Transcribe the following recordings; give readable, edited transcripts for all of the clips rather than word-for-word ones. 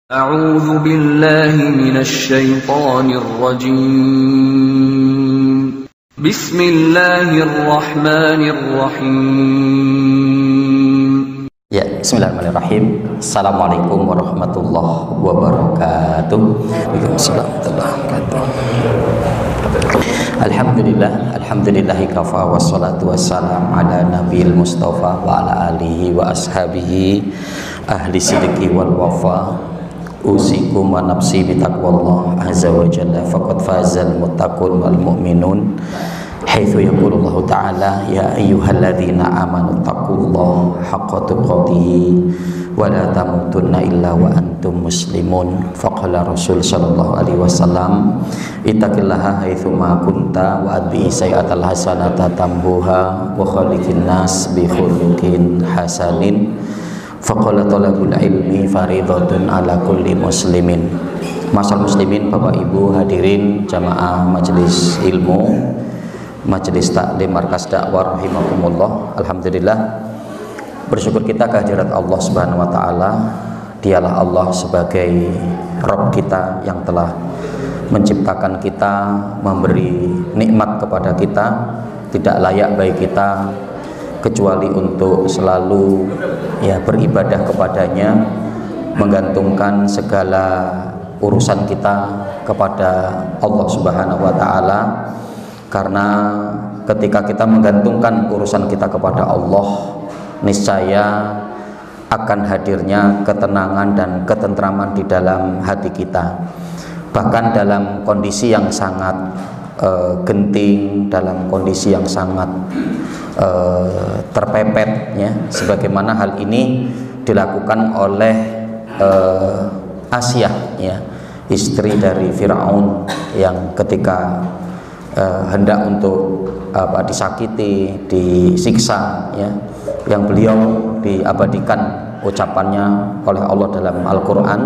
أعوذ بالله من الشيطان الرجيم بسم الله الرحمن الرحيم Bismillahirrahmanirrahim. Assalamualaikum warahmatullahi wabarakatuh. Waalaikumsalam warahmatullahi wabarakatuh. Alhamdulillahi kafa wassalatu wassalam ala nabiyil mustafa wa ala alihi wa ashabihi ahli sidqi wal wafa. Usikum wa nafsi bitaqwallah azza wa jalla faqad fazal muttaqun wal mu'minun. Haitsu yaqulullahu ta'ala ya ayyuhalladzina amanu taqullaha haqqa tuqatih wa la tamutunna illa wa antum muslimun. Faqala Rasul sallallahu alaihi wasallam ittaqillaha haitsu ma kunta wa adbi sayyi'atal hasanata tambuha wa khaliqin nas bi khuluqin hasanin. Faqala talabul ilmi faridatun ala kulli muslimin. Masal muslimin, Bapak Ibu hadirin jamaah majelis ilmu, Majelis Taklim Markas Dakwah rahimakumullah. Alhamdulillah, bersyukur kita kehadirat Allah Subhanahu wa taala. Dialah Allah sebagai Rabb kita yang telah menciptakan kita, memberi nikmat kepada kita. Tidak layak bagi kita kecuali untuk selalu beribadah kepadanya, menggantungkan segala urusan kita kepada Allah Subhanahu wa taala. Karena ketika kita menggantungkan urusan kita kepada Allah, niscaya akan hadirnya ketenangan dan ketentraman di dalam hati kita. Bahkan dalam kondisi yang sangat genting, dalam kondisi yang sangat terpepet, sebagaimana hal ini dilakukan oleh Asyah, istri dari Firaun, yang ketika hendak untuk disakiti, disiksa, yang beliau diabadikan ucapannya oleh Allah dalam Al-Quran,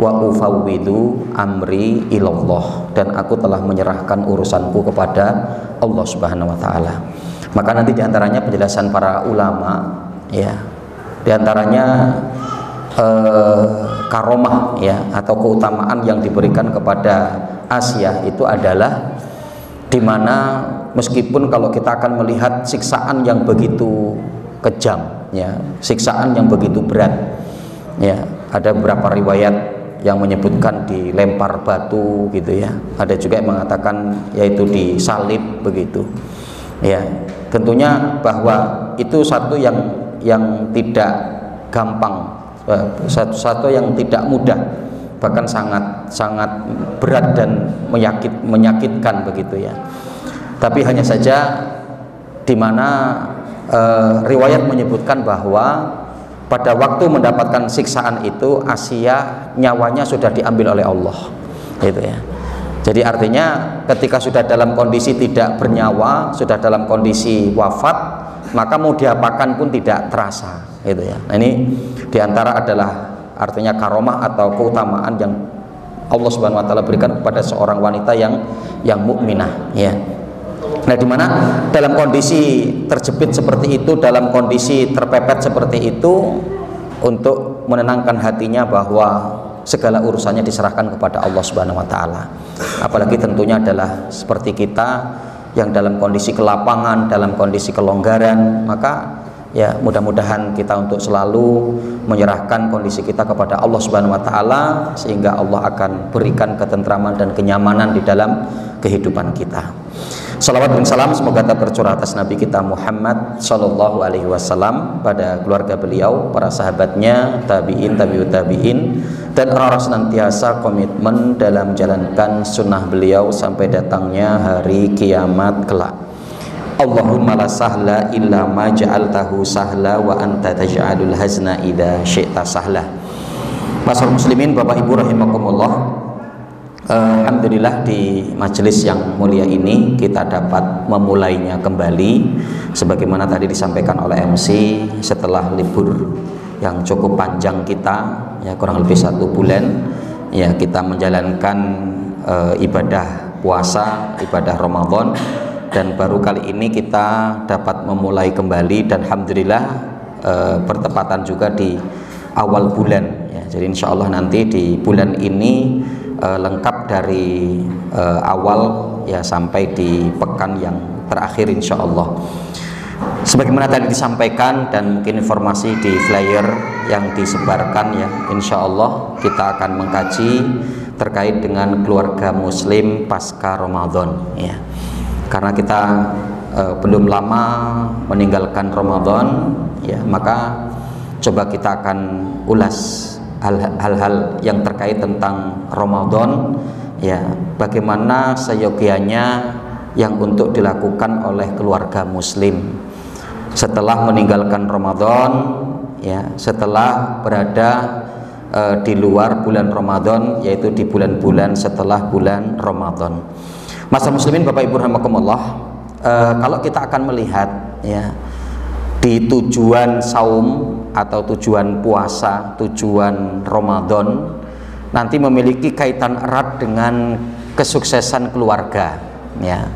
wa ufawwidu amri ilallah, dan aku telah menyerahkan urusanku kepada Allah Subhanahu wa taala. Maka nanti diantaranya penjelasan para ulama, diantaranya karomah, atau keutamaan yang diberikan kepada Asyah itu adalah dimana meskipun kalau kita akan melihat siksaan yang begitu kejam, siksaan yang begitu berat, ada beberapa riwayat yang menyebutkan dilempar batu gitu, ada juga yang mengatakan yaitu disalib begitu, tentunya bahwa itu satu yang tidak gampang, satu yang tidak mudah, bahkan sangat berat dan menyakitkan begitu, tapi hanya saja di mana riwayat menyebutkan bahwa pada waktu mendapatkan siksaan itu Asyah nyawanya sudah diambil oleh Allah, Jadi artinya ketika sudah dalam kondisi tidak bernyawa, sudah dalam kondisi wafat, maka mau diapakan pun tidak terasa, Nah, ini diantara adalah artinya karomah atau keutamaan yang Allah Subhanahu wa taala berikan kepada seorang wanita yang mukminah, Nah, di mana dalam kondisi terjepit seperti itu, dalam kondisi terpepet seperti itu, untuk menenangkan hatinya bahwa segala urusannya diserahkan kepada Allah Subhanahu wa taala. Apalagi tentunya adalah seperti kita yang dalam kondisi kelapangan, dalam kondisi kelonggaran, maka mudah-mudahan kita untuk selalu menyerahkan kondisi kita kepada Allah Subhanahu wa taala, sehingga Allah akan berikan ketentraman dan kenyamanan di dalam kehidupan kita. Salawat dan salam semoga tercurah atas Nabi kita Muhammad sallallahu alaihi wasallam, pada keluarga beliau, para sahabatnya, tabi'in, tabi'ut tabi'in, dan orang-orang senantiasa komitmen dalam menjalankan sunnah beliau sampai datangnya hari kiamat kelak. Allahumma la sahla illa ma ja'altahu sahla wa anta taj'alul hazna idza syi'ta sahla. Masal muslimin, Bapak Ibu rahimakumullah. Alhamdulillah, di majelis yang mulia ini kita dapat memulainya kembali sebagaimana tadi disampaikan oleh MC, setelah libur yang cukup panjang kita, kurang lebih 1 bulan, kita menjalankan ibadah puasa, ibadah Ramadan, dan baru kali ini kita dapat memulai kembali, dan alhamdulillah bertepatan juga di awal bulan ya. Jadi insya Allah nanti di bulan ini lengkap dari awal ya sampai di pekan yang terakhir insya Allah. Sebagaimana tadi disampaikan dan mungkin informasi di flyer yang disebarkan ya, insya Allah kita akan mengkaji terkait dengan keluarga muslim pasca Ramadan ya. Karena kita belum lama meninggalkan Ramadan ya, maka coba kita akan ulas hal-hal yang terkait tentang Ramadan ya, bagaimana seyogianya yang untuk dilakukan oleh keluarga muslim setelah meninggalkan Ramadan ya, setelah berada di luar bulan Ramadan, yaitu di bulan-bulan setelah bulan Ramadan. Masa muslimin Bapak Ibu rahimakumullah, kalau kita akan melihat ya di tujuan saum atau tujuan puasa, tujuan Ramadan nanti memiliki kaitan erat dengan kesuksesan keluarga ya.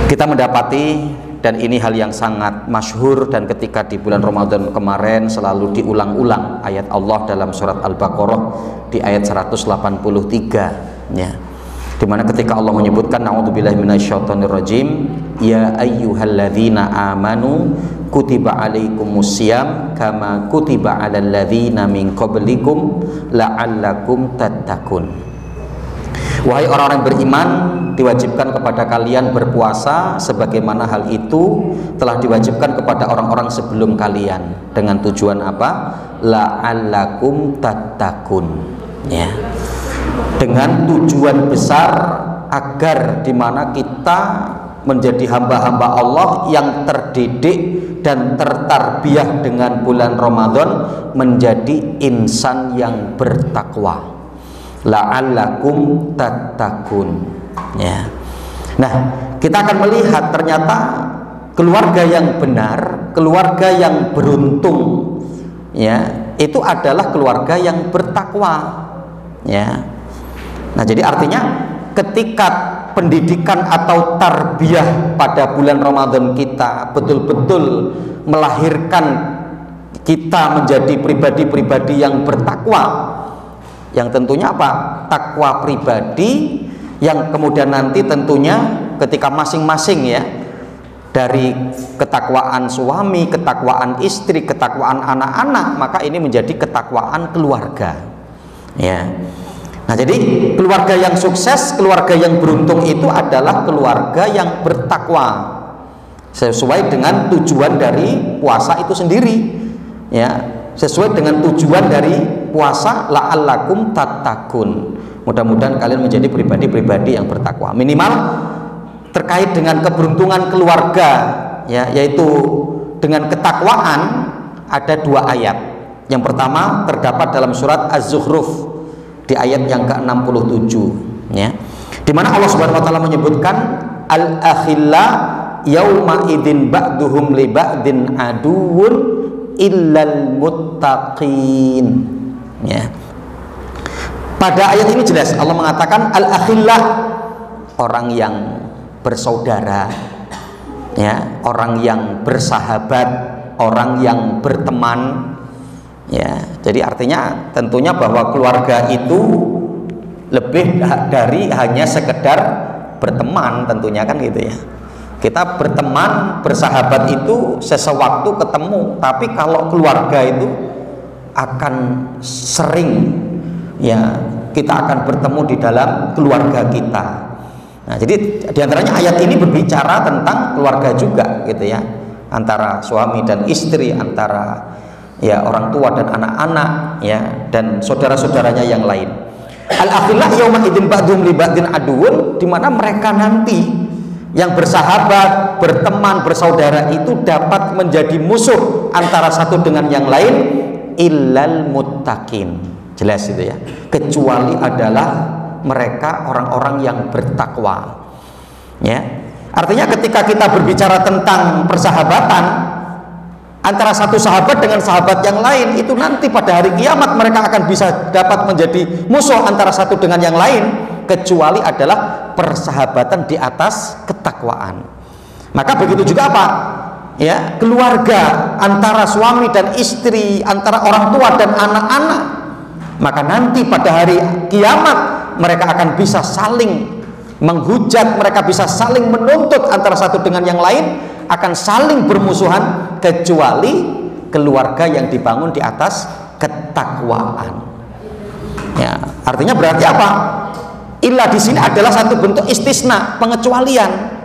Kita mendapati, dan ini hal yang sangat masyhur, dan ketika di bulan Ramadan kemarin selalu diulang-ulang ayat Allah dalam surat Al-Baqarah di ayat 183 ya, dimana ketika Allah menyebutkan na'udzubillahi minasyaitonirrajim, ya ayyuhalladzina amanu kutiba alaikumusiyam kama kutiba alal ladzina min qablikum la'allakum tattaqun. Wahai orang-orang beriman, diwajibkan kepada kalian berpuasa sebagaimana hal itu telah diwajibkan kepada orang-orang sebelum kalian. Dengan tujuan apa? La'allakum tattaqun ya. Dengan tujuan besar agar dimana kita menjadi hamba-hamba Allah yang terdidik dan tertarbiyah dengan bulan Ramadan menjadi insan yang bertakwa. La'allakum tattaqun ya. Nah, kita akan melihat ternyata keluarga yang benar, keluarga yang beruntung ya, itu adalah keluarga yang bertakwa ya. Nah, jadi artinya ketika pendidikan atau tarbiyah pada bulan Ramadan kita betul-betul melahirkan kita menjadi pribadi-pribadi yang bertakwa, yang tentunya apa? Takwa pribadi yang kemudian nanti tentunya ketika masing-masing ya, dari ketakwaan suami, ketakwaan istri, ketakwaan anak-anak, maka ini menjadi ketakwaan keluarga ya. Nah, jadi keluarga yang sukses, keluarga yang beruntung itu adalah keluarga yang bertakwa sesuai dengan tujuan dari puasa itu sendiri ya, sesuai dengan tujuan dari puasa, la'allakum tattaqun. Mudah-mudahan kalian menjadi pribadi-pribadi yang bertakwa. Minimal terkait dengan keberuntungan keluarga ya, yaitu dengan ketakwaan, ada dua ayat. Yang pertama terdapat dalam surat Az-Zukhruf di ayat yang ke-67 ya, di mana Allah Subhanahu wa taala menyebutkan al-akhilla yauma idzin ba'duhum li ba'din aduwwun illal muttaqin ya. Pada ayat ini jelas Allah mengatakan al-akhillah, orang yang bersaudara ya, orang yang bersahabat, orang yang berteman ya. Jadi artinya tentunya bahwa keluarga itu lebih dari hanya sekedar berteman tentunya kan gitu ya. Kita berteman, bersahabat itu sesewaktu ketemu, tapi kalau keluarga itu akan sering ya, kita akan bertemu di dalam keluarga kita. Nah, jadi diantaranya ayat ini berbicara tentang keluarga juga gitu ya, antara suami dan istri, antara ya orang tua dan anak-anak ya, dan saudara-saudaranya yang lain. Al-akhillah yauma idzin ba'dhum li ba'din aduwwun, di mana mereka nanti yang bersahabat, berteman, bersaudara itu dapat menjadi musuh antara satu dengan yang lain, illal muttaqin. Jelas itu ya, kecuali adalah mereka orang-orang yang bertakwa ya. Artinya ketika kita berbicara tentang persahabatan antara satu sahabat dengan sahabat yang lain, itu nanti pada hari kiamat mereka akan bisa dapat menjadi musuh antara satu dengan yang lain, kecuali adalah persahabatan di atas ketakwaan. Maka begitu juga apa? ya, keluarga, antara suami dan istri, antara orang tua dan anak-anak, maka nanti pada hari kiamat mereka akan bisa saling menghujat, mereka bisa saling menuntut antara satu dengan yang lain, akan saling bermusuhan, kecuali keluarga yang dibangun di atas ketakwaan. Ya, artinya berarti apa? Illa di sini adalah satu bentuk istisna, pengecualian.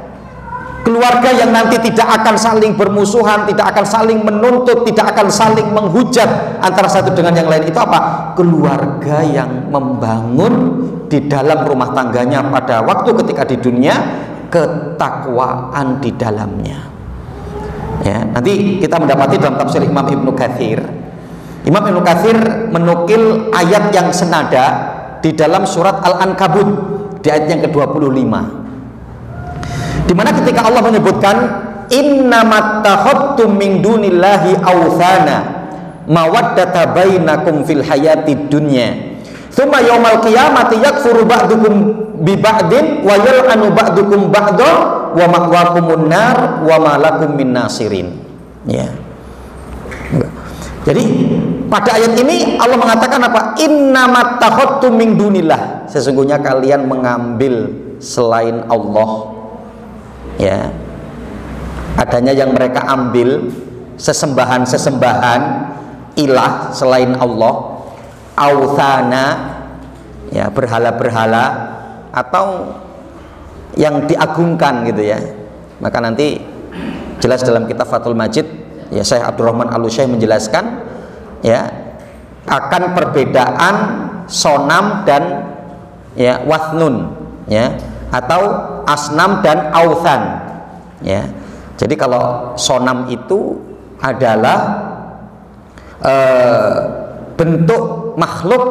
Keluarga yang nanti tidak akan saling bermusuhan, tidak akan saling menuntut, tidak akan saling menghujat antara satu dengan yang lain, itu apa? Keluarga yang membangun di dalam rumah tangganya pada waktu ketika di dunia ketakwaan di dalamnya. Ya, nanti kita mendapati dalam tafsir Imam Ibnu Katsir, Imam Ibnu Katsir menukil ayat yang senada di dalam surat Al-Ankabut di ayat yang ke-25, di mana ketika Allah menyebutkan innamat takhadtum min dunillahi awthana mawaddata bainakum fil hayatid dunya tsumma yaumal qiyamati yakfuru ba'dukum bi ba'din wa yal'anu ba'dukum ba'da wa ma'wakumun nar wa ma lakum min nasirin. Ya. Jadi pada ayat ini Allah mengatakan apa? Innamat takhadtum min dunillah, sesungguhnya kalian mengambil selain Allah. Ya, adanya yang mereka ambil sesembahan-sesembahan ilah selain Allah, authana, ya, berhala-berhala atau yang diagungkan gitu ya. Maka nanti jelas dalam kitab Fathul Majid, ya, Syekh Abdurrahman Al-Utsyaih menjelaskan, ya, akan perbedaan sonam dan, ya, wathnun, ya, atau asnam dan authan, ya. Jadi kalau sonam itu adalah bentuk makhluk,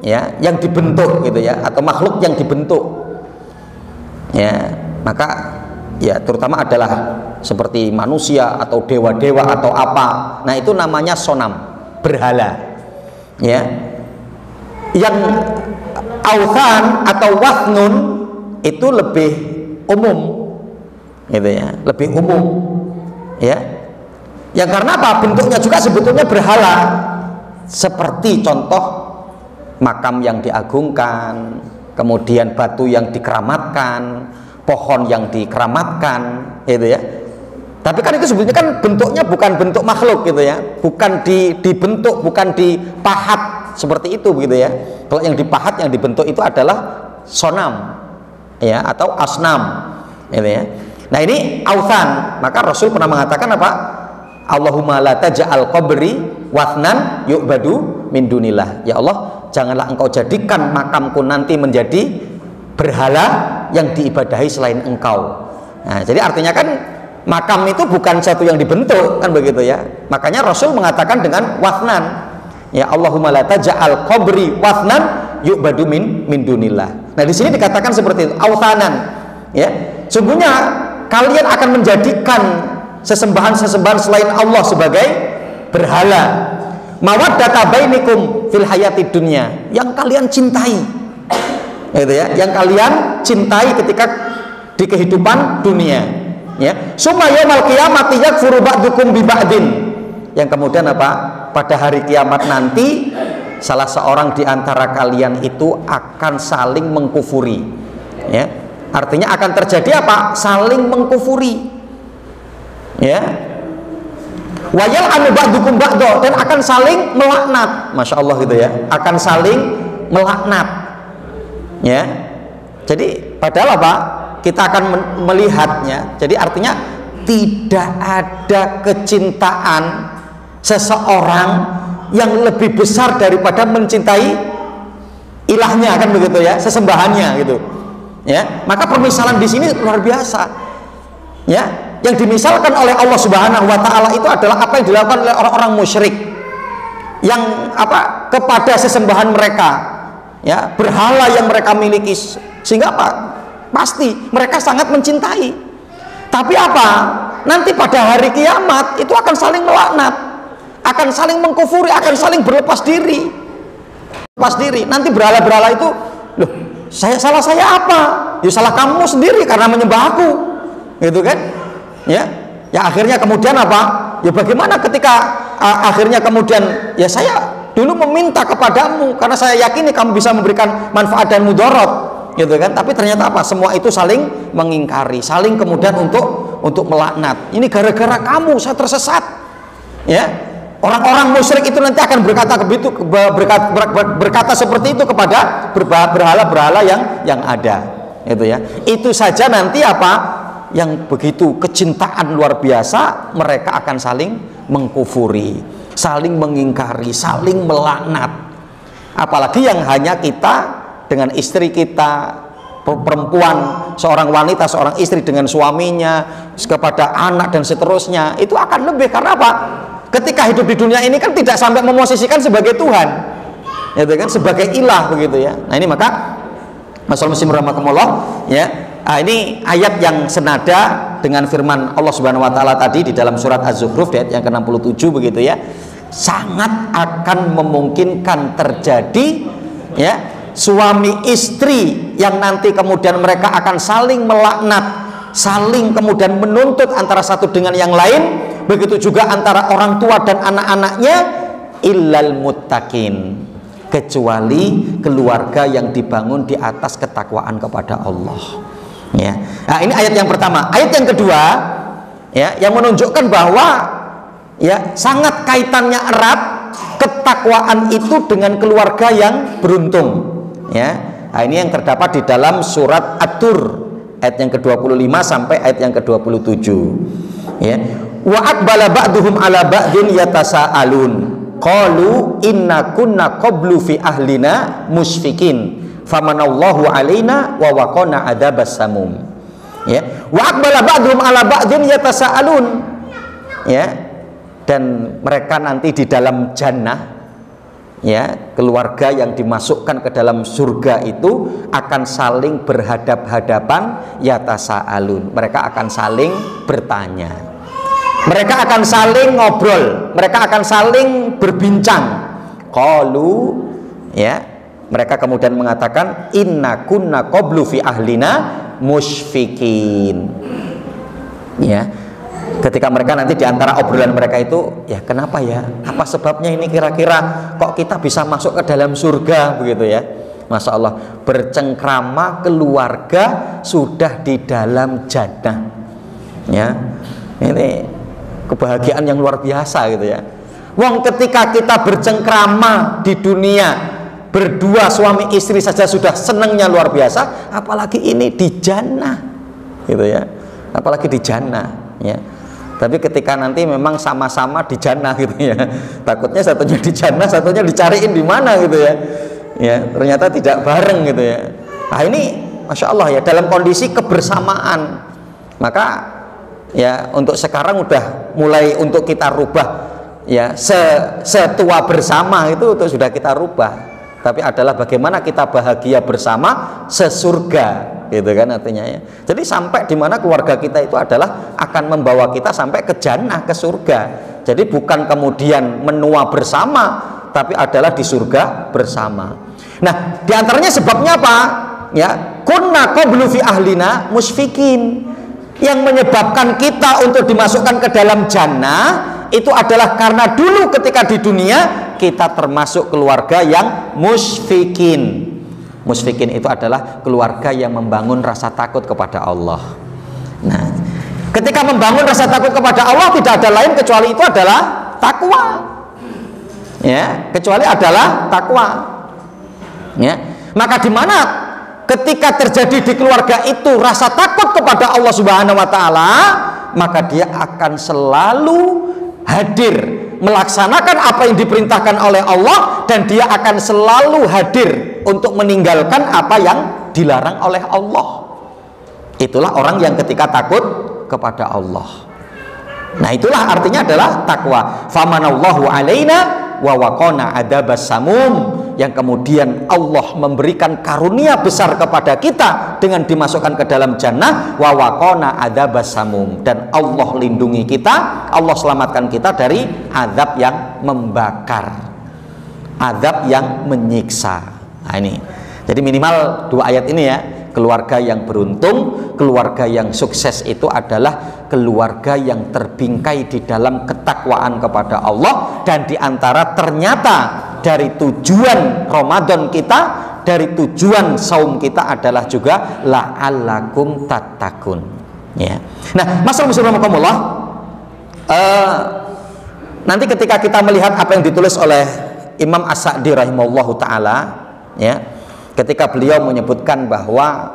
ya, yang dibentuk gitu ya, atau makhluk yang dibentuk, ya. Maka ya terutama adalah seperti manusia atau dewa-dewa atau apa. Nah, itu namanya sonam, berhala, ya. Yang authan atau wathnun itu lebih umum gitu ya, lebih umum, ya. Yang karena apa? Bentuknya juga sebetulnya berhala, seperti contoh makam yang diagungkan, kemudian batu yang dikeramatkan, pohon yang dikeramatkan gitu ya. Tapi kan itu sebetulnya kan bentuknya bukan bentuk makhluk gitu ya, bukan dibentuk, bukan dipahat seperti itu gitu ya. Kalau yang dipahat, yang dibentuk itu adalah sonam, ya, atau asnam gitu ya. Nah, ini authan. Maka Rasul pernah mengatakan apa? Allahumma la taj'al qabri wathnan yu'badu min dunillah. Ya Allah, janganlah engkau jadikan makamku nanti menjadi berhala yang diibadahi selain engkau. Nah, jadi artinya kan makam itu bukan satu yang dibentuk, kan begitu ya. Makanya Rasul mengatakan dengan wathnan. Ya, Allahumma la taj'al qabri wathnan yu'badu min dunillah. Nah, di sini dikatakan seperti itu, authanan. Ya, sungguhnya kalian akan menjadikan sesembahan-sesembahan selain Allah sebagai berhala. Mawaddata bainikum fil hayatid dunya, yang kalian cintai. Gitu ya, yang kalian cintai ketika di kehidupan dunia. Ya, summa yaumal qiyamati yakfuru ba'dukum bi ba'din. Yang kemudian apa? Pada hari kiamat nanti salah seorang di antara kalian itu akan saling mengkufuri. Ya, artinya akan terjadi apa? Saling mengkufuri. Ya. Wayal anu ba'dukum ba'do, dan akan saling melaknat. Masya Allah gitu ya. Akan saling melaknat. Ya. Jadi padahal apa? Kita akan melihatnya. Jadi artinya tidak ada kecintaan seseorang yang lebih besar daripada mencintai ilahnya, kan begitu ya, sesembahannya gitu. Ya, maka permisalan di sini luar biasa. Ya, yang dimisalkan oleh Allah Subhanahu wa taala itu adalah apa yang dilakukan oleh orang-orang musyrik. Yang apa? Kepada sesembahan mereka. Ya, berhala yang mereka miliki, sehingga apa? Pasti mereka sangat mencintai. Tapi apa? Nanti pada hari kiamat itu akan saling melaknat, akan saling mengkufuri, akan saling berlepas diri. Lepas diri. Nanti berhala-berhala itu, loh, salah saya apa? Ya salah kamu sendiri karena menyembah aku. Gitu kan? Ya. Ya akhirnya kemudian apa? Ya bagaimana ketika akhirnya kemudian ya saya dulu meminta kepadamu karena saya yakini kamu bisa memberikan manfaat dan mudarat, gitu kan? Tapi ternyata apa? Semua itu saling mengingkari, saling kemudian untuk melaknat. Ini gara-gara kamu saya tersesat. Ya. Orang-orang musyrik itu nanti akan berkata seperti itu kepada berhala-berhala yang ada, gitu ya. Itu saja nanti apa? Yang begitu kecintaan luar biasa, mereka akan saling mengkufuri, saling mengingkari, saling melaknat. Apalagi yang hanya kita dengan istri kita, perempuan, seorang wanita, seorang istri dengan suaminya, kepada anak dan seterusnya, itu akan lebih. Karena apa? Ketika hidup di dunia ini kan tidak sampai memosisikan sebagai Tuhan, gitu kan, sebagai ilah, begitu ya. Nah ini maka masalah muslim rahmatullah, ya. Nah, ini ayat yang senada dengan firman Allah Subhanahu wa taala tadi di dalam surat Az-Zukhruf ayat yang ke-67, begitu ya. Sangat akan memungkinkan terjadi, ya, suami istri yang nanti kemudian mereka akan saling melaknat, saling kemudian menuntut antara satu dengan yang lain. Begitu juga antara orang tua dan anak-anaknya, illal muttaqin, kecuali keluarga yang dibangun di atas ketakwaan kepada Allah. Ya. Nah, ini ayat yang pertama. Ayat yang kedua, ya, yang menunjukkan bahwa ya sangat kaitannya erat ketakwaan itu dengan keluarga yang beruntung. Ya. Nah, ini yang terdapat di dalam surat At-Tur ayat yang ke-25 sampai ayat yang ke-27. Ya. Wa aqbala ba'duhum ala ba'din yatasaalun qalu inna kunna qablu fi ahlina musfikin famanallahu alaina wa waqana adzabas samum. Ya, wa aqbala ba'duhum ala ba'din yatasaalun, ya, dan mereka nanti di dalam jannah, ya, keluarga yang dimasukkan ke dalam surga itu akan saling berhadap-hadapan, yatasaalun, mereka akan saling bertanya. Mereka akan saling ngobrol, mereka akan saling berbincang. Qalu, ya, mereka kemudian mengatakan inna kunna qablu fi ahlina musyfikin. Ya. Ketika mereka nanti diantara obrolan mereka itu, ya kenapa ya? Apa sebabnya ini kira-kira kok kita bisa masuk ke dalam surga, begitu ya? Masya Allah, bercengkrama keluarga sudah di dalam jannah. Ya. Ini kebahagiaan yang luar biasa, gitu ya. Wong ketika kita bercengkrama di dunia berdua suami istri saja sudah senangnya luar biasa, apalagi ini di jannah, gitu ya. Apalagi di jannah, ya. Tapi ketika nanti memang sama-sama di jannah, gitu ya, takutnya satunya di jannah, satunya dicariin di mana, gitu ya. Ya, ternyata tidak bareng, gitu ya. Nah ini Masya Allah ya, dalam kondisi kebersamaan. Maka ya untuk sekarang udah mulai untuk kita rubah, ya, setua bersama itu sudah kita rubah, tapi adalah bagaimana kita bahagia bersama sesurga, gitu kan artinya ya. Jadi sampai di mana keluarga kita itu adalah akan membawa kita sampai ke jannah, ke surga. Jadi bukan kemudian menua bersama, tapi adalah di surga bersama. Nah, diantaranya sebabnya apa? Ya, kunna qablu fi ahlina musfikin. Yang menyebabkan kita untuk dimasukkan ke dalam jannah itu adalah karena dulu ketika di dunia kita termasuk keluarga yang musfikin. Musfikin itu adalah keluarga yang membangun rasa takut kepada Allah. Nah, ketika membangun rasa takut kepada Allah tidak ada lain kecuali itu adalah takwa. Ya, kecuali adalah takwa. Ya, maka di mana ketika terjadi di keluarga itu rasa takut kepada Allah Subhanahu wa taala, maka dia akan selalu hadir melaksanakan apa yang diperintahkan oleh Allah, dan dia akan selalu hadir untuk meninggalkan apa yang dilarang oleh Allah. Itulah orang yang ketika takut kepada Allah. Nah, itulah artinya adalah takwa. Famanallahu alaina wa waqana adzabas samum, yang kemudian Allah memberikan karunia besar kepada kita dengan dimasukkan ke dalam jannah, wa waqana adzabas samum, dan Allah lindungi kita, Allah selamatkan kita dari azab yang membakar, azab yang menyiksa. Nah ini, jadi minimal dua ayat ini ya, keluarga yang beruntung, keluarga yang sukses itu adalah keluarga yang terbingkai di dalam ketakwaan kepada Allah. Dan diantara ternyata dari tujuan Ramadan kita, dari tujuan saum kita adalah juga la'allakum tattaqun, ya. Nah, masalah muslimakumullah, nanti ketika kita melihat apa yang ditulis oleh Imam As-Sa'di rahimahullahu ta'ala, ya, ketika beliau menyebutkan bahwa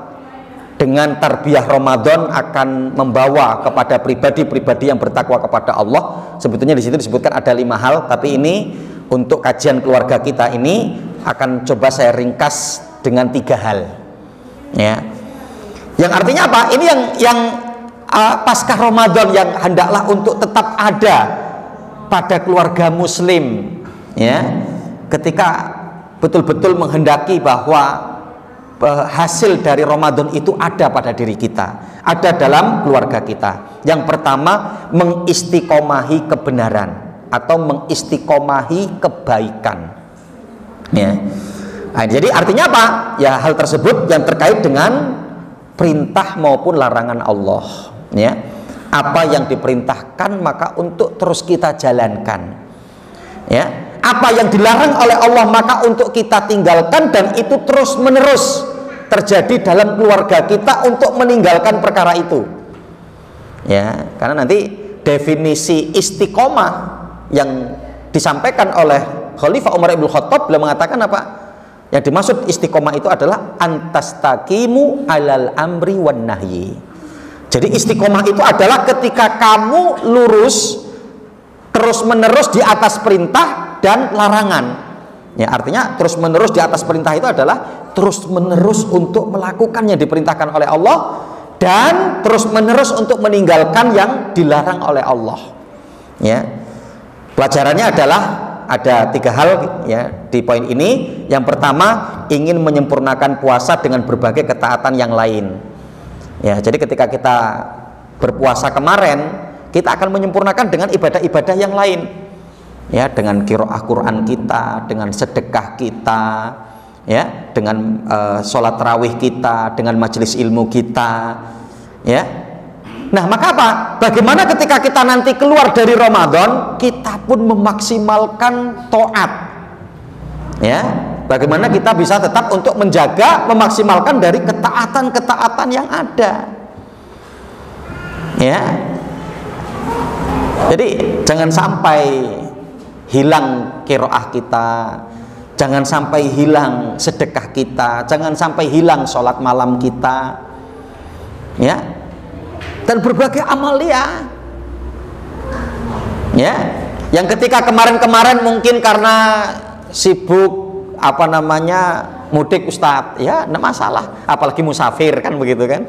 dengan tarbiyah Ramadan akan membawa kepada pribadi-pribadi yang bertakwa kepada Allah. Sebetulnya di situ disebutkan ada 5 hal, tapi ini untuk kajian keluarga kita ini akan coba saya ringkas dengan 3 hal, ya. Yang artinya apa? Ini yang pasca Ramadan yang hendaklah untuk tetap ada pada keluarga muslim, ya, ketika betul-betul menghendaki bahwa hasil dari Ramadan itu ada pada diri kita, ada dalam keluarga kita. Yang pertama, mengistiqomahi kebenaran atau mengistiqomahi kebaikan, ya. Nah, jadi artinya apa? Ya, hal tersebut yang terkait dengan perintah maupun larangan Allah, ya. Apa yang diperintahkan maka untuk terus kita jalankan, ya. Apa yang dilarang oleh Allah maka untuk kita tinggalkan, dan itu terus menerus terjadi dalam keluarga kita untuk meninggalkan perkara itu, ya. Karena nanti definisi istiqomah yang disampaikan oleh Khalifah Umar ibn Khattab, beliau mengatakan apa? Yang dimaksud istiqomah itu adalah antastaqimu alal amri wan nahyi. Jadi istiqomah itu adalah ketika kamu lurus terus menerus di atas perintah dan larangan, ya. Artinya terus menerus di atas perintah itu adalah terus menerus untuk melakukan yang diperintahkan oleh Allah, dan terus menerus untuk meninggalkan yang dilarang oleh Allah, ya. Pelajarannya adalah ada 3 hal, ya, di poin ini. Yang pertama, ingin menyempurnakan puasa dengan berbagai ketaatan yang lain, ya. Jadi ketika kita berpuasa kemarin, kita akan menyempurnakan dengan ibadah-ibadah yang lain, ya, dengan qiraah Quran kita, dengan sedekah kita, ya, dengan sholat tarawih kita, dengan majelis ilmu kita, ya. Nah, maka apa? Bagaimana ketika kita nanti keluar dari Ramadan, kita pun memaksimalkan taat, ya. Bagaimana kita bisa tetap untuk menjaga, memaksimalkan dari ketaatan-ketaatan yang ada, ya. Jadi jangan sampai hilang qiraah kita, jangan sampai hilang sedekah kita, jangan sampai hilang sholat malam kita, ya, dan berbagai amalia, ya. Yang ketika kemarin-kemarin mungkin karena sibuk mudik Ustadz, ya, tidak masalah, apalagi musafir kan begitu kan.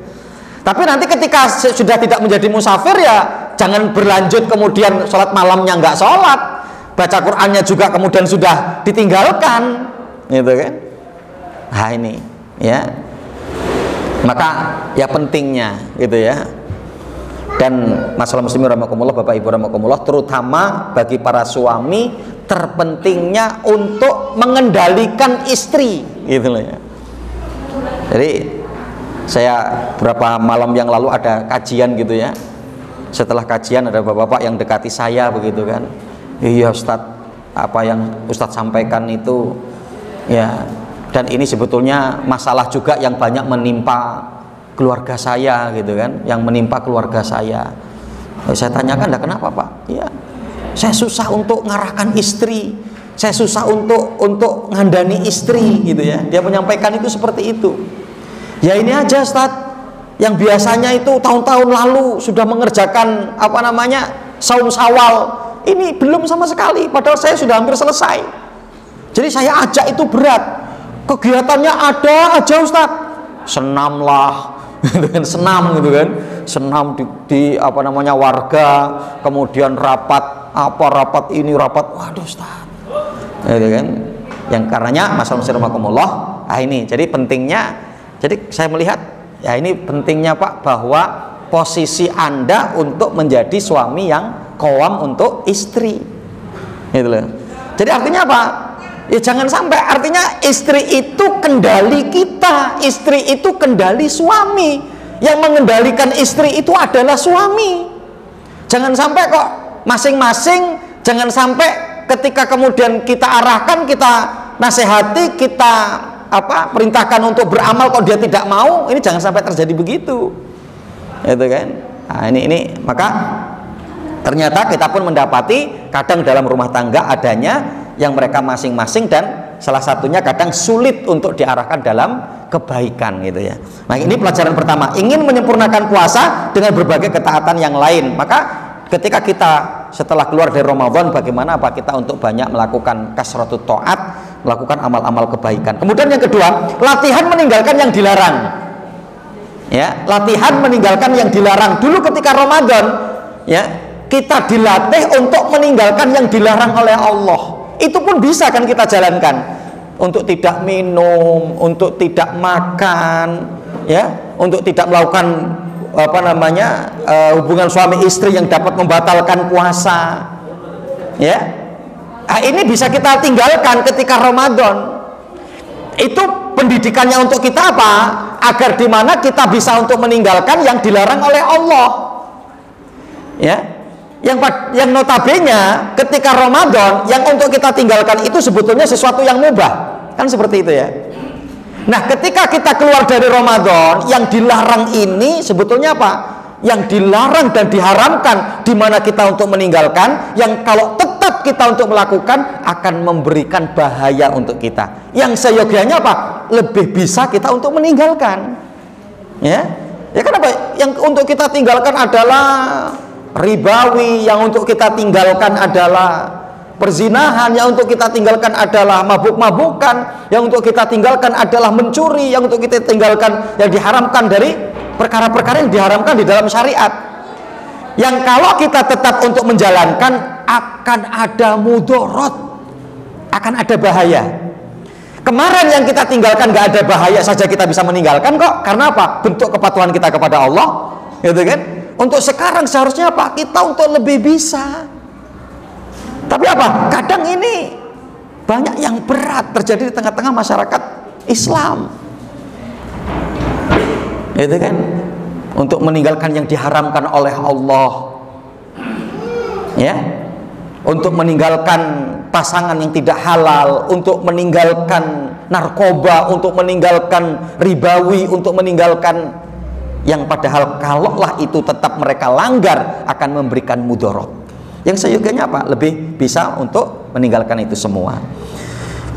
Tapi nanti ketika sudah tidak menjadi musafir, ya jangan berlanjut kemudian sholat malamnya nggak sholat, baca Qur'annya juga kemudian sudah ditinggalkan, gitu kan. Nah ini, ya, maka ya pentingnya gitu, ya. Dan masalah muslimin rahimakumullah, Bapak Ibu rahimakumullah, terutama bagi para suami, terpentingnya untuk mengendalikan istri, gitu loh, ya. Jadi saya beberapa malam yang lalu ada kajian gitu, ya. Setelah kajian ada bapak-bapak yang dekati saya begitu kan. Iya Ustadz, apa yang Ustadz sampaikan itu, ya, dan ini sebetulnya masalah juga yang banyak menimpa keluarga saya gitu kan, yang menimpa keluarga saya. Saya tanyakan, lah kenapa Pak? Ya, saya susah untuk ngarahkan istri, saya susah untuk ngandani istri gitu, ya. Dia menyampaikan itu seperti itu. Ya ini aja Ustadz, yang biasanya itu tahun-tahun lalu sudah mengerjakan saum Syawal, ini belum sama sekali, padahal saya sudah hampir selesai. Jadi saya ajak itu berat, kegiatannya ada aja Ustadz, senam lah, senam gitu kan, senam di warga, kemudian rapat ini rapat, waduh Ustadz, gitu kan. Yang karenanya masalah muslimakumullah, ini jadi pentingnya. Jadi saya melihat, ya ini pentingnya Pak, bahwa posisi Anda untuk menjadi suami yang qawam untuk istri, gitu loh. Jadi artinya apa? Ya jangan sampai, artinya istri itu kendali kita, istri itu kendali suami. Yang mengendalikan istri itu adalah suami. Jangan sampai kok masing-masing, jangan sampai ketika kemudian kita arahkan, kita nasihati, kita perintahkan untuk beramal kok dia tidak mau. Ini jangan sampai terjadi begitu. Itu kan. Nah, ini maka ternyata kita pun mendapati kadang dalam rumah tangga adanya yang mereka masing-masing, dan salah satunya kadang sulit untuk diarahkan dalam kebaikan gitu ya. Nah, ini pelajaran pertama, ingin menyempurnakan puasa dengan berbagai ketaatan yang lain. Maka ketika kita setelah keluar dari Ramadan, bagaimana kita untuk banyak melakukan kasratut taat, melakukan amal-amal kebaikan. Kemudian yang kedua, latihan meninggalkan yang dilarang. Ya, latihan meninggalkan yang dilarang. Dulu ketika Ramadan, ya, kita dilatih untuk meninggalkan yang dilarang oleh Allah. Itu pun bisa kan kita jalankan, untuk tidak minum, untuk tidak makan, ya, untuk tidak melakukan hubungan suami istri yang dapat membatalkan puasa, ya. Nah, ini bisa kita tinggalkan ketika Ramadan. Itu pendidikannya untuk kita apa? Agar dimana kita bisa untuk meninggalkan yang dilarang oleh Allah, ya. Yang notabene ketika Ramadan yang untuk kita tinggalkan itu sebetulnya sesuatu yang mubah, kan seperti itu ya. Nah, ketika kita keluar dari Ramadan, yang dilarang ini sebetulnya apa? Yang dilarang dan diharamkan, di mana kita untuk meninggalkan, yang kalau tetap kita untuk melakukan akan memberikan bahaya untuk kita. Yang seyogianya apa? Lebih bisa kita untuk meninggalkan. Ya kenapa? Yang untuk kita tinggalkan adalah ribawi, yang untuk kita tinggalkan adalah perzinahan, yang untuk kita tinggalkan adalah mabuk-mabukan, yang untuk kita tinggalkan adalah mencuri, yang untuk kita tinggalkan yang diharamkan dari perkara-perkara yang diharamkan di dalam syariat. Yang kalau kita tetap untuk menjalankan akan ada mudarat, akan ada bahaya. Kemarin yang kita tinggalkan nggak ada bahaya saja kita bisa meninggalkan kok. Karena apa? Bentuk kepatuhan kita kepada Allah, gitu kan? Untuk sekarang seharusnya apa? Kita untuk lebih bisa. Tapi apa? Kadang ini banyak yang berat terjadi di tengah-tengah masyarakat Islam. Itu kan? Untuk meninggalkan yang diharamkan oleh Allah. Ya. Untuk meninggalkan pasangan yang tidak halal, untuk meninggalkan narkoba, untuk meninggalkan ribawi, untuk meninggalkan yang padahal kalaulah itu tetap mereka langgar akan memberikan mudarat. Yang seyogianya apa? Lebih bisa untuk meninggalkan itu semua.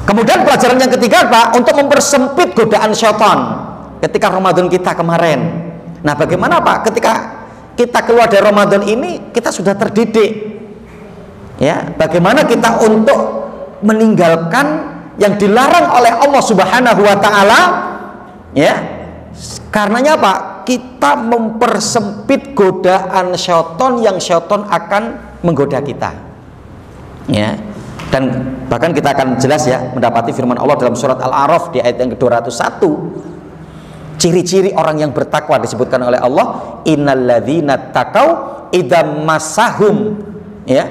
Kemudian pelajaran yang ketiga apa? Untuk mempersempit godaan syaitan ketika Ramadan kita kemarin. Nah, bagaimana Pak? Ketika kita keluar dari Ramadan ini, kita sudah terdidik. Ya, bagaimana kita untuk meninggalkan yang dilarang oleh Allah Subhanahu wa taala? Ya. Karenanya Pak, kita mempersempit godaan syaitan yang syaitan akan menggoda kita. Ya. Dan bahkan kita akan jelas ya mendapati firman Allah dalam surat Al-A'raf di ayat yang ke-201. Ciri-ciri orang yang bertakwa disebutkan oleh Allah, innalladzina taqau idza massahum, ya,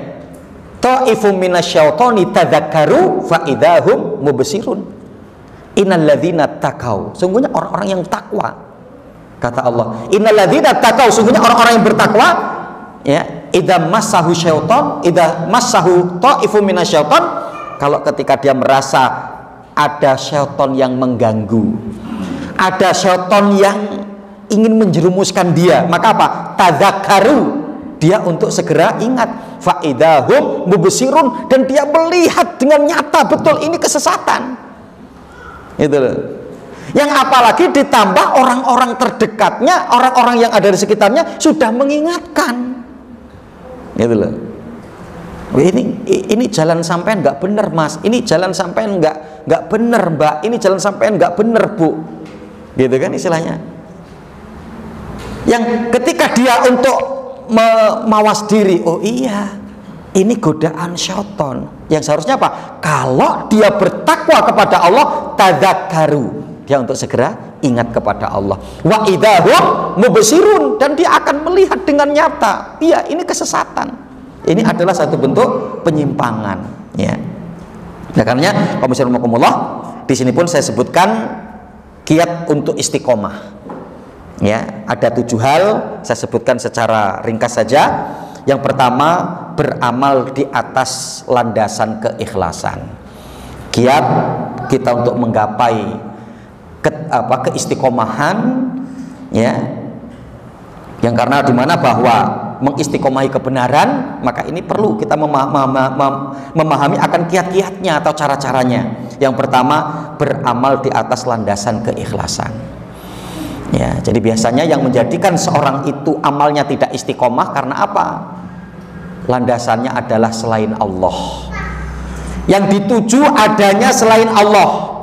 ta'ifum minasyaitani tadzakkaru fa idzahum mubsirun. Innalladzina taqau, sungguhnya orang-orang yang takwa. Kata Allah, innalladzina taqau, sungguhnya orang-orang yang bertakwa, ya, idza massahu syaitan, idza massahu ta'ifum minasyaitan, kalau ketika dia merasa ada syaitan yang mengganggu, ada syaitan yang ingin menjerumuskan dia, maka apa? Tadzakkaru, dia untuk segera ingat, faidahum mubsirun, dan dia melihat dengan nyata betul ini kesesatan. Itu loh. Yang apalagi ditambah orang-orang terdekatnya, orang-orang yang ada di sekitarnya sudah mengingatkan. Gitu loh. Ini jalan sampean nggak bener Mas, ini jalan sampean nggak bener Mbak, ini jalan sampean nggak bener Bu. Gitu kan istilahnya. Yang ketika dia untuk mawas diri, oh iya, ini godaan syaitan. Yang seharusnya apa? Kalau dia bertakwa kepada Allah, tadzakkaru, dia untuk segera ingat kepada Allah. Wa idahum mubsirun, dan dia akan melihat dengan nyata, iya ini kesesatan. Ini adalah satu bentuk penyimpangan, ya. Nah, karenanya di sini pun saya sebutkan kiat untuk istiqomah. Ya, ada 7 hal, saya sebutkan secara ringkas saja. Yang pertama, beramal di atas landasan keikhlasan. Kiat kita untuk menggapai keistiqomahan, ya, yang karena dimana bahwa mengistiqomahi kebenaran, maka ini perlu kita memahami akan kiat-kiatnya atau cara-caranya. Yang pertama, beramal di atas landasan keikhlasan. Ya, jadi biasanya yang menjadikan seorang itu amalnya tidak istiqomah karena apa? Landasannya adalah selain Allah. Yang dituju adanya selain Allah.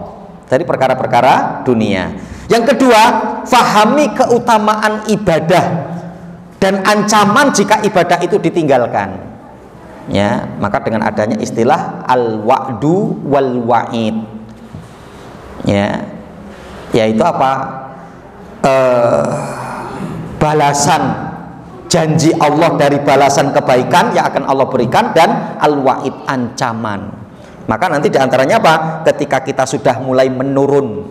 Dari perkara-perkara dunia. Yang kedua, fahami keutamaan ibadah dan ancaman jika ibadah itu ditinggalkan. Ya, maka dengan adanya istilah al-wa'du wal wa'id. Ya. Yaitu apa? Balasan janji Allah dari balasan kebaikan yang akan Allah berikan, dan al-wa'id, ancaman. Maka nanti diantaranya apa? Ketika kita sudah mulai menurun,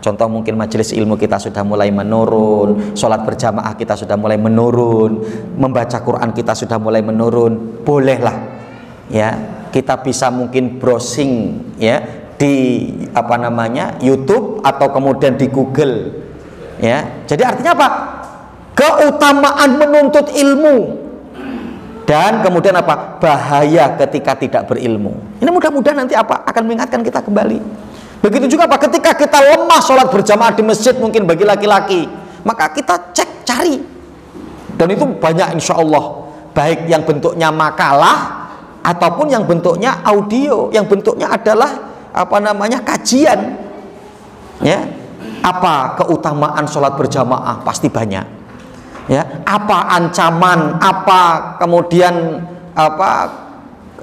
contoh mungkin majelis ilmu kita sudah mulai menurun, sholat berjamaah kita sudah mulai menurun, membaca Quran kita sudah mulai menurun, bolehlah ya kita bisa mungkin browsing ya di YouTube atau kemudian di Google ya. Jadi artinya apa? Keutamaan menuntut ilmu dan kemudian apa? Bahaya ketika tidak berilmu. Ini mudah-mudahan nanti apa? Akan mengingatkan kita kembali. Begitu juga apa? Ketika kita lemah sholat berjamaah di masjid mungkin bagi laki-laki, maka kita cari. Dan itu banyak insya Allah, baik yang bentuknya makalah ataupun yang bentuknya audio, yang bentuknya adalah kajian. Ya, apa keutamaan sholat berjamaah? Pasti banyak. Ya, apa ancaman, apa kemudian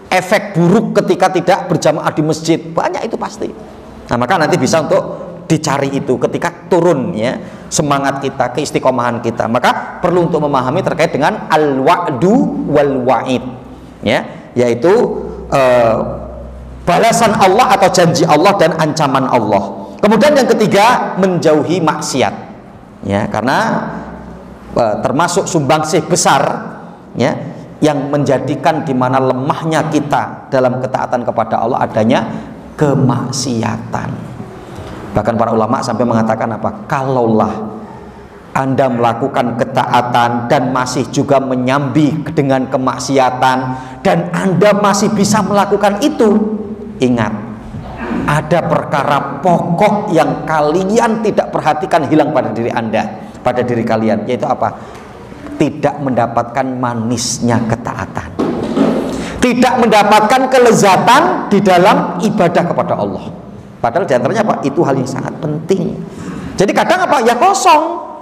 efek buruk ketika tidak berjamaah di masjid? Banyak itu pasti. Nah, maka nanti bisa untuk dicari itu ketika turun ya semangat kita, keistiqomahan kita. Maka perlu untuk memahami terkait dengan al-wa'du wal wa'id. Ya, yaitu balasan Allah atau janji Allah dan ancaman Allah. Kemudian yang ketiga, menjauhi maksiat. Ya, karena termasuk sumbangsih besar ya yang menjadikan di mana lemahnya kita dalam ketaatan kepada Allah adanya kemaksiatan. Bahkan para ulama sampai mengatakan apa? Kalaulah Anda melakukan ketaatan dan masih juga menyambi dengan kemaksiatan dan Anda masih bisa melakukan itu, ingat, ada perkara pokok yang kalian tidak perhatikan hilang pada diri Anda, pada diri kalian, yaitu apa? Tidak mendapatkan manisnya ketaatan, tidak mendapatkan kelezatan di dalam ibadah kepada Allah. Padahal diantaranya apa? Itu hal yang sangat penting. Jadi kadang apa? Ya kosong.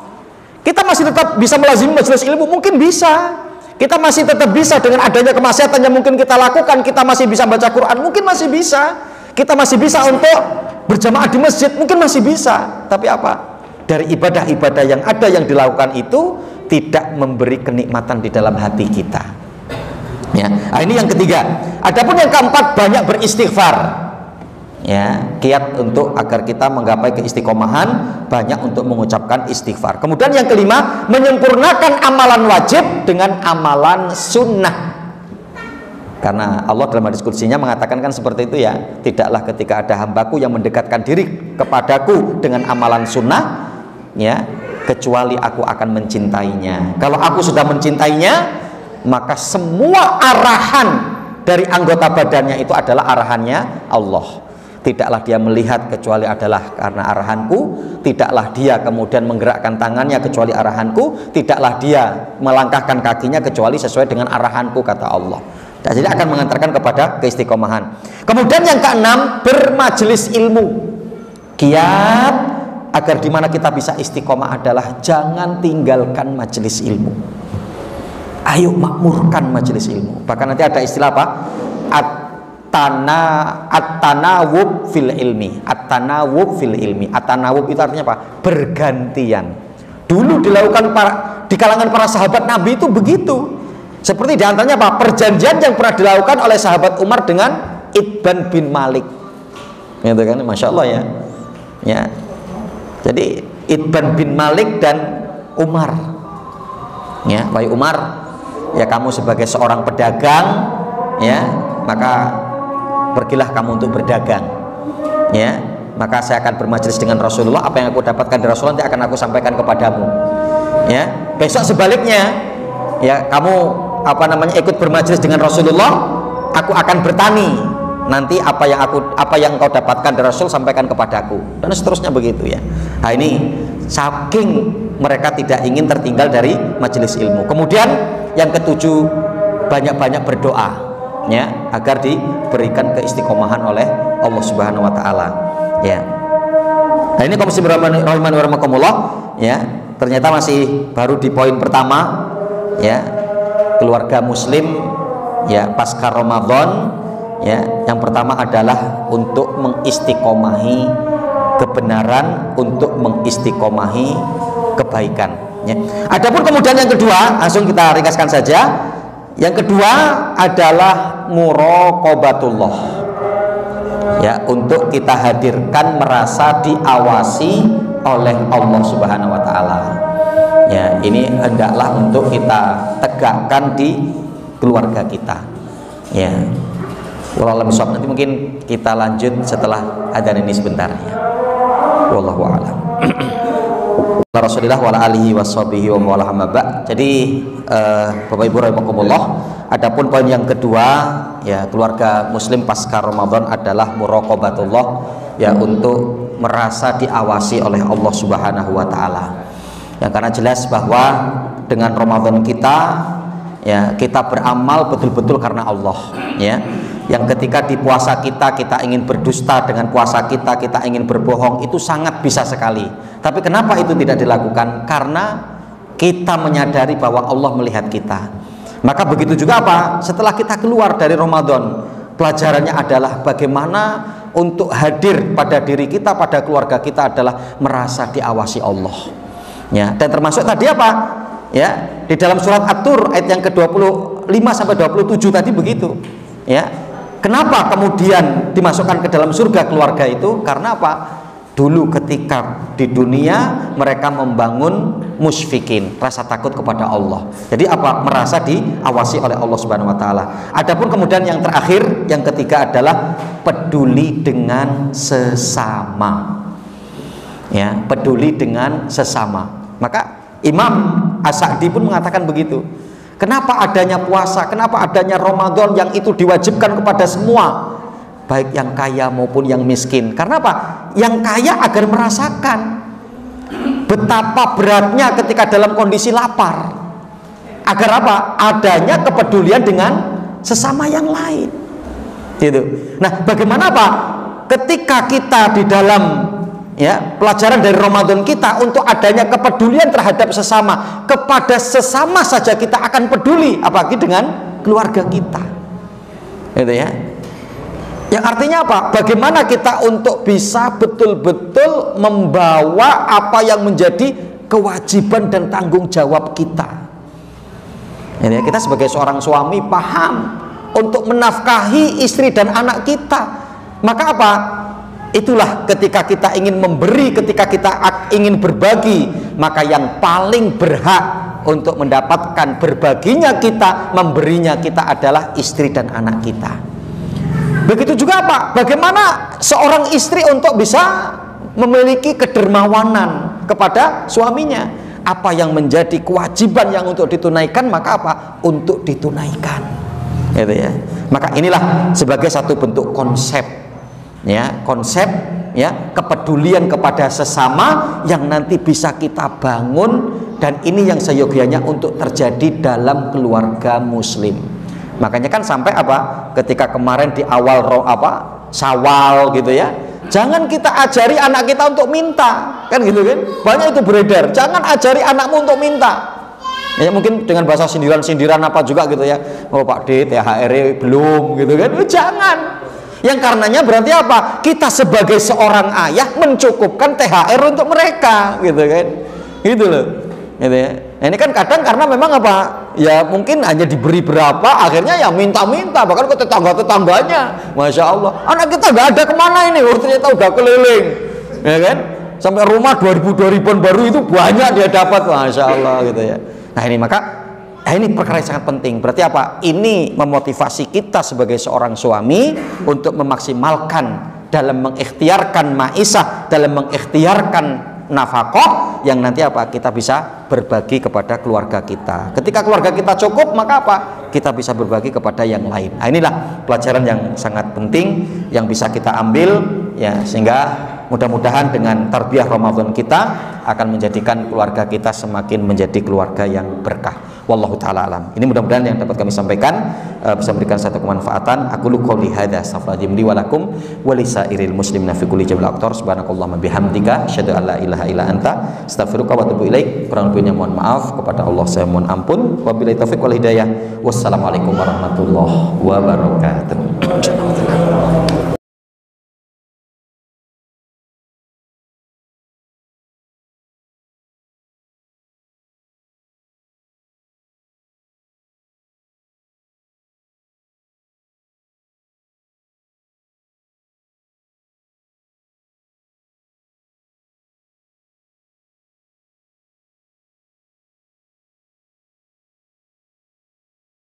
Kita masih tetap bisa melazimi majelis ilmu, mungkin bisa. Kita masih tetap bisa dengan adanya kemaksiatan yang mungkin kita lakukan. Kita masih bisa baca Quran, mungkin masih bisa. Kita masih bisa untuk berjamaah di masjid, mungkin masih bisa. Tapi apa? Dari ibadah-ibadah yang ada yang dilakukan itu tidak memberi kenikmatan di dalam hati kita. Ya, nah ini yang ketiga. Adapun yang keempat, banyak beristighfar. Ya, kiat untuk agar kita menggapai keistiqomahan, banyak untuk mengucapkan istighfar. Kemudian yang kelima, menyempurnakan amalan wajib dengan amalan sunnah. Karena Allah dalam hadis qudsinya mengatakan kan seperti itu ya, tidaklah ketika ada hambaku yang mendekatkan diri kepadaku dengan amalan sunnah ya, kecuali aku akan mencintainya. Kalau aku sudah mencintainya, maka semua arahan dari anggota badannya itu adalah arahannya Allah. Tidaklah dia melihat kecuali adalah karena arahanku, tidaklah dia kemudian menggerakkan tangannya kecuali arahanku, tidaklah dia melangkahkan kakinya kecuali sesuai dengan arahanku, kata Allah. Nah, jadi akan mengantarkan kepada keistiqomahan. Kemudian yang keenam, bermajelis ilmu. Kiat agar dimana kita bisa istiqomah adalah jangan tinggalkan majelis ilmu. Ayo makmurkan majelis ilmu. Bahkan nanti ada istilah apa? At-tanawub fil ilmi. At-tanawub fil ilmi. At-tanawub itu artinya apa? Bergantian. Dulu dilakukan di kalangan para sahabat Nabi itu begitu. Seperti diantaranya apa? Perjanjian yang pernah dilakukan oleh sahabat Umar dengan Itban bin Malik. Gitu kan, Masya Allah ya. Ya. Jadi Itban bin Malik dan Umar. Ya, wahai Umar, ya kamu sebagai seorang pedagang, ya, maka pergilah kamu untuk berdagang. Ya, maka saya akan bermajlis dengan Rasulullah. Apa yang aku dapatkan dari Rasulullah nanti akan aku sampaikan kepadamu. Ya, besok sebaliknya, ya kamu ikut bermajlis dengan Rasulullah, aku akan bertani. Nanti apa yang kau dapatkan dari Rasul sampaikan kepadaku, dan seterusnya begitu ya. Nah, ini saking mereka tidak ingin tertinggal dari majelis ilmu. Kemudian yang ketujuh, banyak-banyak berdoa ya agar diberikan keistiqomahan oleh Allah Subhanahu wa taala ya. Nah, ini kaum muslimin rahimani wa rahimakumullah ya. Ternyata masih baru di poin pertama ya, keluarga muslim ya pasca Ramadan ya. Yang pertama adalah untuk mengistiqomahi kebenaran, untuk mengistiqomahi kebaikan ya. Adapun kemudian yang kedua, langsung kita ringkaskan saja. Yang kedua adalah muraqabatullah ya, untuk kita hadirkan merasa diawasi oleh Allah Subhanahu wa taala. Ya, ini hendaklah untuk kita tegakkan di keluarga kita. Ya. Wallahu a'lam. Nanti mungkin kita lanjut setelah adzan ini sebentar ya. Wallahu a'lam. Rasulullah wa alihi washabihi wa mawala. Jadi Bapak Ibu rahimakumullah, adapun poin yang kedua ya, keluarga muslim pasca Ramadan adalah muraqabatullah ya, untuk merasa diawasi oleh Allah Subhanahu wa taala. Ya, karena jelas bahwa dengan Ramadan kita ya, kita beramal betul-betul karena Allah ya. Yang ketika di puasa kita ingin berdusta dengan puasa kita ingin berbohong, itu sangat bisa sekali. Tapi kenapa itu tidak dilakukan? Karena kita menyadari bahwa Allah melihat kita. Maka begitu juga apa? Setelah kita keluar dari Ramadan, pelajarannya adalah bagaimana untuk hadir pada diri kita, pada keluarga kita adalah merasa diawasi Allah. Ya, dan termasuk tadi apa? Ya, di dalam surat At-Tur ayat yang ke-25 sampai 27 tadi begitu. Ya. Kenapa kemudian dimasukkan ke dalam surga keluarga itu? Karena apa? Dulu ketika di dunia mereka membangun musfikin, rasa takut kepada Allah. Jadi apa? Merasa diawasi oleh Allah Subhanahu wa taala. Adapun kemudian yang terakhir, yang ketiga adalah peduli dengan sesama. Ya, peduli dengan sesama. Maka Imam As-Sa'di pun mengatakan begitu. Kenapa adanya puasa, kenapa adanya Ramadan yang itu diwajibkan kepada semua, baik yang kaya maupun yang miskin? Karena apa? Yang kaya agar merasakan betapa beratnya ketika dalam kondisi lapar, agar apa? Adanya kepedulian dengan sesama yang lain. Gitu. Nah, bagaimana apa? Ketika kita di dalam ya, pelajaran dari Ramadan kita untuk adanya kepedulian terhadap sesama, kepada sesama saja kita akan peduli, apalagi dengan keluarga kita, gitu ya. Yang artinya apa? Bagaimana kita untuk bisa betul-betul membawa apa yang menjadi kewajiban dan tanggung jawab kita. Gitu ya. Kita sebagai seorang suami paham untuk menafkahi istri dan anak kita. Maka apa? Itulah ketika kita ingin memberi, ketika kita ingin berbagi, maka yang paling berhak untuk mendapatkan berbaginya kita, memberinya kita adalah istri dan anak kita. Begitu juga apa? Bagaimana seorang istri untuk bisa memiliki kedermawanan kepada suaminya? Apa yang menjadi kewajiban yang untuk ditunaikan, maka apa? Untuk ditunaikan. Gitu ya. Maka inilah sebagai satu bentuk konsep ya, konsep ya, kepedulian kepada sesama yang nanti bisa kita bangun, dan ini yang seyogianya untuk terjadi dalam keluarga muslim. Makanya kan sampai apa? Ketika kemarin di awal Syawal gitu ya, jangan kita ajari anak kita untuk minta, kan gitu kan? Banyak itu beredar. Jangan ajari anakmu untuk minta. Ya, mungkin dengan bahasa sindiran-sindiran apa juga gitu ya. Oh Pak D, THR belum gitu kan? Jangan. Yang karenanya berarti apa? Kita sebagai seorang ayah mencukupkan THR untuk mereka, gitu kan? Gitu loh. Gitu ya. Nah, ini kan kadang karena memang apa? ya mungkin hanya diberi berapa, akhirnya ya minta-minta bahkan ke tetangga-tetangganya. Masya Allah, anak kita nggak ada kemana ini, ternyata udah keliling, ya kan? Sampai rumah 2000-2000an baru itu banyak dia dapat, Masya Allah gitu ya. Nah ini ini perkara yang sangat penting. Berarti apa? Ini memotivasi kita sebagai seorang suami untuk memaksimalkan dalam mengikhtiarkan maisah, dalam mengikhtiarkan nafkah yang nanti apa? Kita bisa berbagi kepada keluarga kita. Ketika keluarga kita cukup, maka apa? Kita bisa berbagi kepada yang lain. Nah, inilah pelajaran yang sangat penting yang bisa kita ambil ya, sehingga mudah-mudahan dengan tarbiyah Ramadan kita akan menjadikan keluarga kita semakin menjadi keluarga yang berkah. Wallahu taala alam. Ini mudah-mudahan yang dapat kami sampaikan bisa memberikan satu kemanfaatan. Aku qouli hadza astaghfirullahaladzim li wa lakum wa lisairil muslimina fi kulli jamil aqtar. Subhanakallahumma bihamdika asyhadu an la ilaha illa anta astaghfiruka wa atubu ilaik. Kurang lebihnya mohon maaf, kepada Allah saya mohon ampun. Wabillahi taufiq wal hidayah. Wassalamualaikum warahmatullahi wabarakatuh.